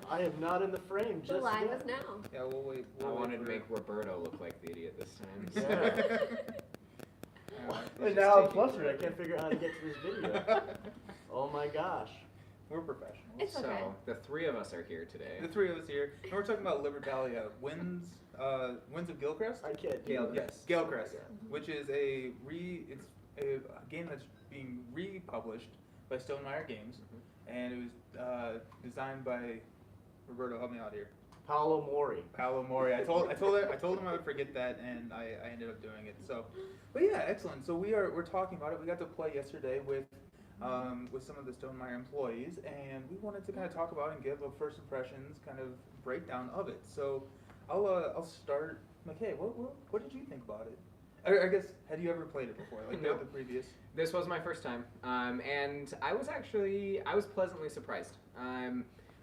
I am not in the frame. The Just line yet. was now. Yeah, we'll wait. I wanted to make Roberto look like the idiot this time. So. Yeah. And now I'm flustered. I can't figure out how to get to this video. Oh my gosh. We're professionals. It's okay. So the three of us are here today. The three of us here, and we're talking about Libertalia, Winds of Galecrest. I can't do Galecrest. this. Galecrest, Yeah. which is a game that's being republished by Stonemaier Games, and it was designed by Roberto. Help me out here. Paolo Mori. Paolo Mori. I told him I would forget that, and I ended up doing it. So, but yeah, excellent. So we're talking about it. We got to play yesterday with some of the Stonemaier employees, and we wanted to kind of talk about and give a first impressions kind of breakdown of it. So I'll start. McKay, what did you think about it? I guess, had you ever played it before, like No. the previous? This was my first time, and I was pleasantly surprised.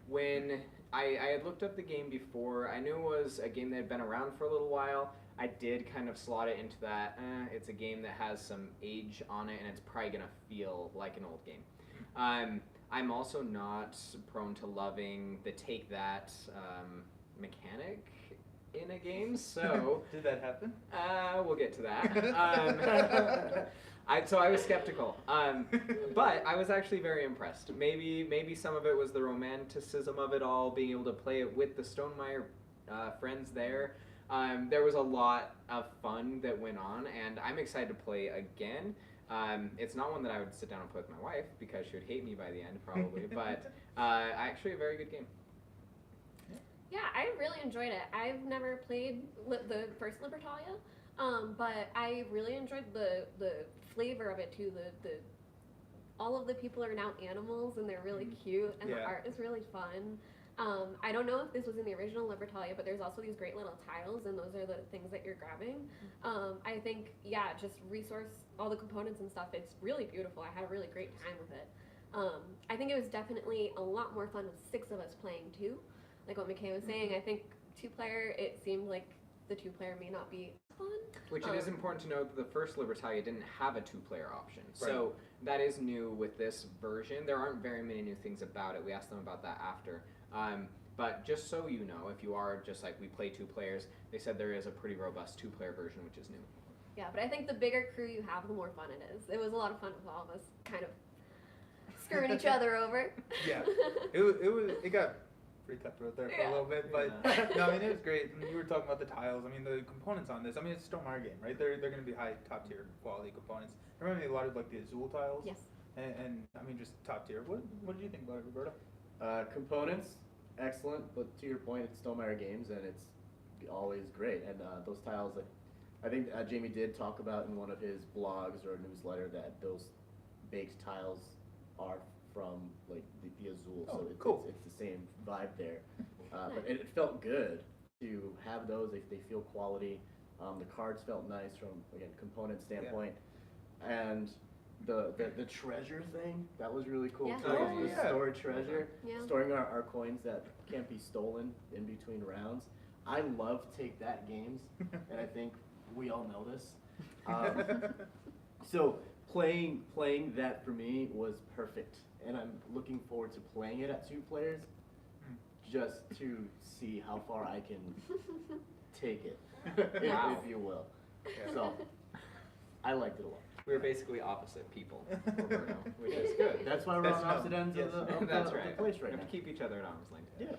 When I had looked up the game before, I knew it was a game that had been around for a little while. I did kind of slot it into that, it's a game that has some age on it, and it's probably going to feel like an old game. I'm also not prone to loving the take that mechanic in a game, so... Did that happen? We'll get to that. So I was skeptical, but I was actually very impressed. Maybe some of it was the romanticism of it all, being able to play it with the Stonemaier friends there. There was a lot of fun that went on, and I'm excited to play again. It's not one that I would sit down and play with my wife, because she would hate me by the end, probably, but actually a very good game. Yeah, I really enjoyed it. I've never played the first Libertalia, but I really enjoyed the flavor of it too. All of the people are now animals, and they're really cute, and the art is really fun. I don't know if this was in the original Libertalia, but there's also these great little tiles, and those are the things that you're grabbing. I think, yeah, just resource all the components and stuff. It's really beautiful. I had a really great time with it. I think it was definitely a lot more fun with 6 of us playing too. Like what McKay was saying, I think 2-player, it seemed like the 2-player may not be fun. Which it is important to note that the first Libertalia didn't have a 2-player option. Right. So that is new with this version. There aren't very many new things about it. We asked them about that after. But just so you know, if you are just like, we play 2 players, they said there is a pretty robust 2-player version, which is new. Yeah, but I think the bigger crew you have, the more fun it is. It was a lot of fun with all of us kind of screwing each other over. Yeah, it got pretty cutthroat there for a little bit, but no, I mean, it was great. I mean, you were talking about the tiles. I mean, the components on this. I mean, it's a Stonemaier game, right? They're going to be high, top tier quality components. I remember a lot of like the Azul tiles. Yes. And I mean, just top tier. What did you think about it, Roberto? Components, excellent, but to your point, it's Stonemaier games, and it's always great. And those tiles, I think Jamie did talk about in one of his blogs or newsletter that those baked tiles are from like the Azul, so cool. It's the same vibe there. But it felt good to have those. They feel quality. The cards felt nice from, again, component standpoint, and the treasure thing, that was really cool Yeah. too. Oh, The yeah. stored treasure, Yeah. storing our coins that can't be stolen in between rounds. I love take that games, and I think we all know this. So playing that for me was perfect, and I'm looking forward to playing it at 2 players, just to see how far I can take it, if you will. Yeah. So I liked it a lot. We were basically opposite people, Roberto, which is good. That's why we're That's on known. opposite ends Yes. of the That's of right. the place We right have now. to keep each other at arm's length. Yeah.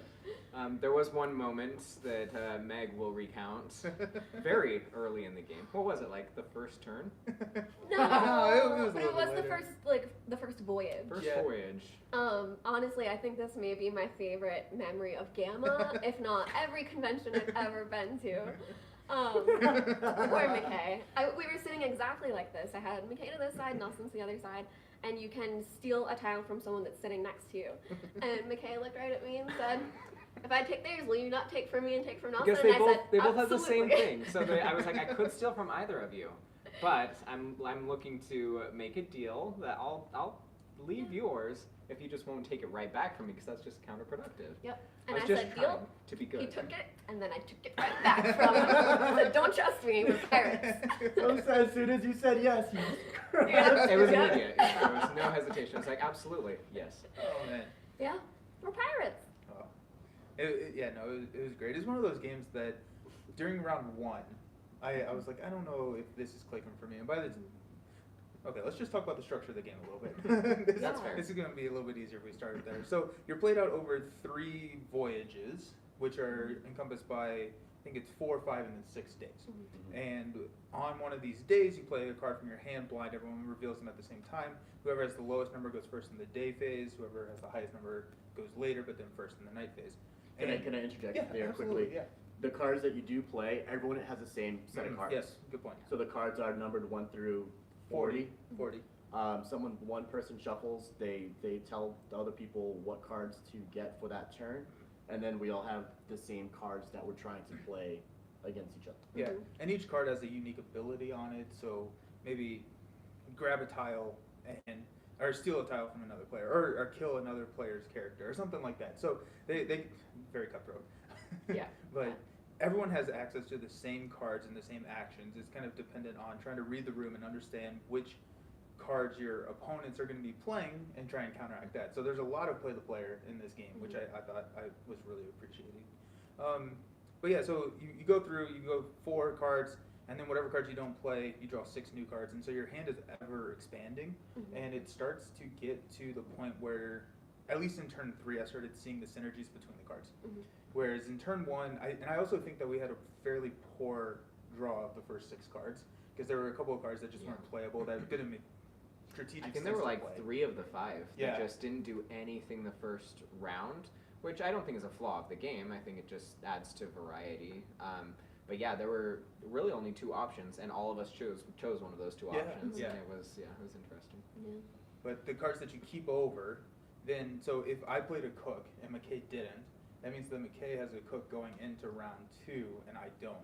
There was one moment that Meg will recount very early in the game. What was it, like the first turn? No, it was a but little it was bit later. the first voyage. First Yeah. voyage. Honestly, I think this may be my favorite memory of Gamma, if not every convention I've ever been to. Poor McKay. We were sitting exactly like this. I had McKay to this side, Nelson to the other side, and you can steal a tile from someone that's sitting next to you. And McKay looked right at me and said, "If I take theirs, will you not take from me and take from Nelson?" Because and they I both said, have the same "Absolutely." thing. So I was like, I could steal from either of you, but I'm looking to make a deal that I'll leave yours if you just won't take it right back from me, because that's just counterproductive. Yep. I And was I just said, trying "Deal." to be good. He took it, and then I took it right back from him. I said, "Don't trust me, we're pirates." So as soon as you said yes, you Yeah. It was Yeah. immediate. There was no hesitation. I was like, absolutely, yes. Oh man. Yeah, we're pirates. Oh. It was great. It's one of those games that during round 1, I was like, I don't know if this is clicking for me. And okay, let's just talk about the structure of the game a little bit. That's fair. This is going to be a little bit easier if we started there. So you're played out over 3 voyages, which are encompassed by, I think it's 4, 5, and then 6 days. And on one of these days, you play a card from your hand blind. Everyone reveals them at the same time. Whoever has the lowest number goes first in the day phase. Whoever has the highest number goes later, but then first in the night phase. Can I interject there absolutely, quickly? Yeah. The cards that you do play, everyone has the same set of cards. Yes, good point. So the cards are numbered 1 through 40. 40. One person shuffles. They tell the other people what cards to get for that turn, and then we all have the same cards that we're trying to play against each other. Yeah, and each card has a unique ability on it. So maybe grab a tile or steal a tile from another player, or kill another player's character, or something like that. So they very cutthroat. Yeah. But everyone has access to the same cards and the same actions. It's kind of dependent on trying to read the room and understand which cards your opponents are going to be playing and try and counteract that. So there's a lot of play the player in this game, which I thought I was really appreciating. But yeah, so you go through, you go 4 cards, and then whatever cards you don't play, you draw 6 new cards, and so your hand is ever expanding, and it starts to get to the point where, at least in turn 3, I started seeing the synergies between the cards. Whereas in turn 1, I also think that we had a fairly poor draw of the first 6 cards, because there were a couple of cards that just weren't playable, that didn't make strategic sense. I think there were like play. 3 of the 5 that Yeah. just didn't do anything the first round, which I don't think is a flaw of the game. I think it just adds to variety. But yeah, there were really only 2 options, and all of us chose one of those 2 options. Yeah. And it was interesting. Yeah. But the cards that you keep over, then, so if I played a cook and McKay didn't, that means that McKay has a cook going into round 2 and I don't.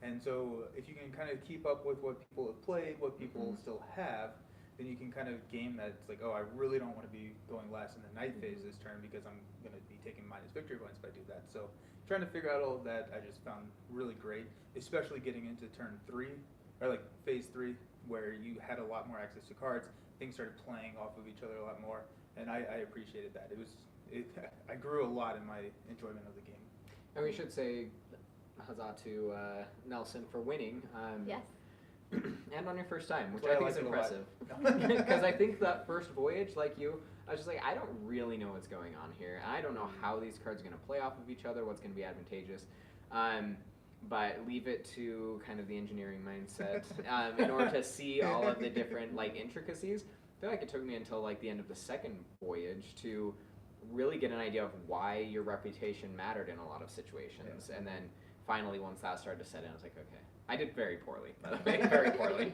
And so if you can kind of keep up with what people have played, what people still have, then you can kind of game that. It's like, oh, I really don't want to be going last in the night phase this turn because I'm going to be taking minus victory points if I do that. So trying to figure out all of that, I just found really great, especially getting into turn 3, or like phase 3, where you had a lot more access to cards. Things started playing off of each other a lot more, and I appreciated that. I grew a lot in my enjoyment of the game. And we should say huzzah to Nelson for winning. Yes. And on your first time, which Well, I think is like it a lot. impressive. Because I think that first voyage, like you, I was just like, I don't really know what's going on here. I don't know how these cards are going to play off of each other, what's going to be advantageous. But leave it to kind of the engineering mindset in order to see all of the different like intricacies. I feel like it took me until like the end of the second voyage to really get an idea of why your reputation mattered in a lot of situations. And then finally, once that started to set in, I was like, okay. I did very poorly, by the way, very poorly.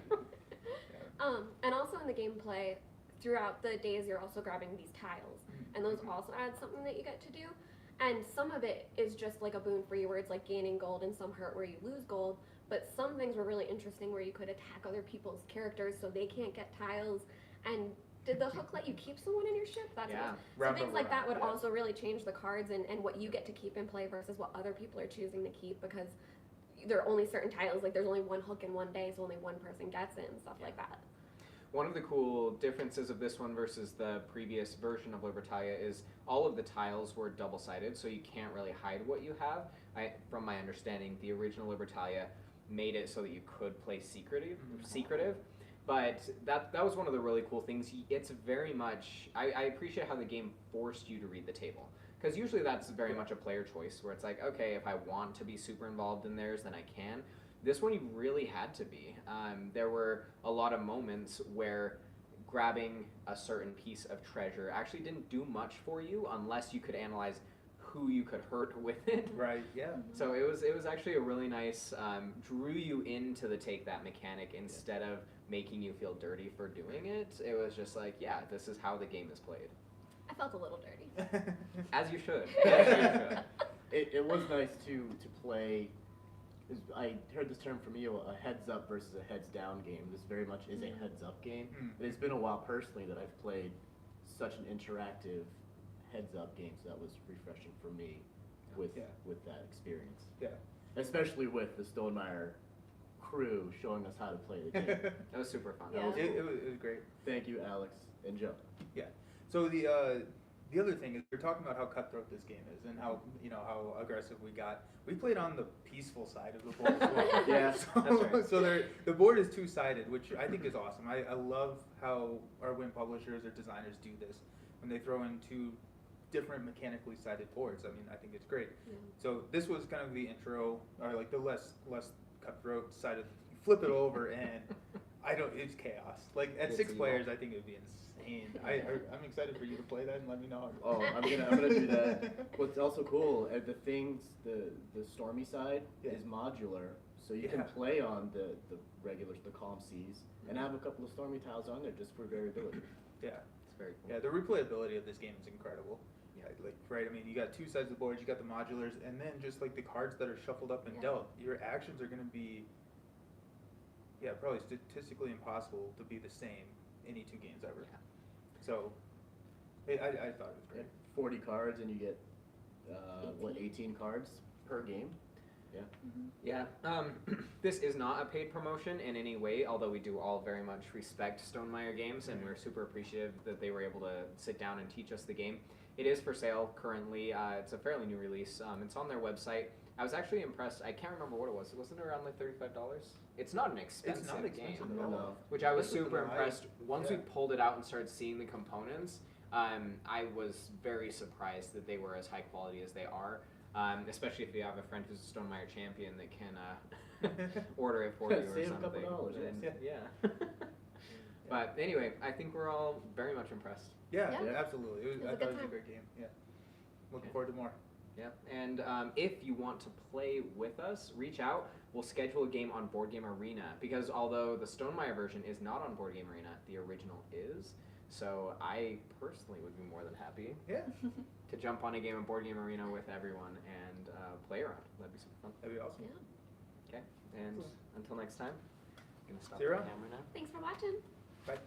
And also in the gameplay, throughout the days, you're also grabbing these tiles, and those also add something that you get to do. And some of it is just like a boon for you, where it's like gaining gold, and some hurt where you lose gold. But some things were really interesting, where you could attack other people's characters so they can't get tiles. And did the hook let you keep someone in your ship? That's Yeah. so things like that would also really change the cards and what you get to keep in play versus what other people are choosing to keep, because there are only certain tiles, like there's only one hook in one day, so only one person gets it and stuff like that. One of the cool differences of this one versus the previous version of Libertalia is all of the tiles were double-sided, so you can't really hide what you have. From my understanding, the original Libertalia made it so that you could play secretive, but that was one of the really cool things. It's very much, I appreciate how the game forced you to read the table. Because usually that's very much a player choice, where it's like, okay, if I want to be super involved in theirs, then I can. This one you really had to be. There were a lot of moments where grabbing a certain piece of treasure actually didn't do much for you unless you could analyze who you could hurt with it. Right, yeah. So it was actually a really nice, drew you into the take that mechanic instead of making you feel dirty for doing it. It was just like, yeah, this is how the game is played. I felt a little dirty. As you should. As you should. It was nice to play. I heard this term from you, a heads up versus a heads down game. This very much is a heads up game. And it's been a while personally that I've played such an interactive heads up game, so that was refreshing for me with that experience. Yeah. Especially with the Stonemeyer crew showing us how to play the game. That was super fun. Yeah. That was cool. It was great. Thank you, Alex and Joe. Yeah. So the the other thing is we're talking about how cutthroat this game is and how how aggressive we got. We played on the peaceful side of the board as well. Yeah, so, that's right. The board is two-sided, which I think is awesome. I love how our win publishers or designers do this when they throw in two different mechanically sided boards. I mean, I think it's great. Yeah. So this was kind of the intro, or like the less cutthroat side of. You flip it over and it's chaos. Like at It's 6 evil. players, I think it would be insane. I'm excited for you to play that and let me know. Oh, I'm gonna do that. What's also cool, the stormy side Yeah. is modular, so you can Yeah. play on the regular, the calm seas, and have a couple of stormy tiles on there just for variability. Yeah. It's very cool. Yeah, the replayability of this game is incredible. Yeah. Like, right, I mean, you got two sides of the board, you got the modulars, and then just like the cards that are shuffled up and Yeah. dealt, your actions are going to be, probably statistically impossible to be the same any 2 games ever. Yeah. So, I thought it was great. 40 cards, and you get 18 cards per game. Yeah. Yeah, this is not a paid promotion in any way, although we do all very much respect Stonemaier Games, and we're super appreciative that they were able to sit down and teach us the game. It is for sale currently. It's a fairly new release. It's on their website. I was actually impressed. I can't remember what it was. Wasn't it around like $35? It's not an expensive, It's not expensive game. at all. No. Which I was Especially for super the impressed. Once we yeah. pulled it out and started seeing the components, I was very surprised that they were as high quality as they are. Especially if you have a friend who's a Stonemaier champion that can order it for you or Save a something. couple dollars, And- yes. yeah. But anyway, I think we're all very much impressed. Yeah, Yeah. absolutely. It was I a thought good it was a time. great game. Yeah. Looking Yeah. forward to more. Yep. And if you want to play with us, reach out. We'll schedule a game on Board Game Arena because although the Stonemaier version is not on Board Game Arena, the original is. So I personally would be more than happy Yeah, to jump on a game of Board Game Arena with everyone and play around. That'd be super fun. that'd be awesome. Yeah. Okay. And Cool. until next time, I'm gonna stop See you the around. camera now. Thanks for watching. Bye.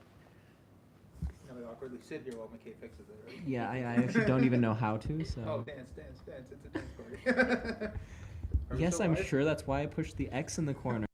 Now we awkwardly sit here while McKay fixes it, right? Yeah, I actually don't even know how to, so. Oh, dance. It's a dance party. Are we Yes, still I'm live? sure that's why I pushed the X in the corner.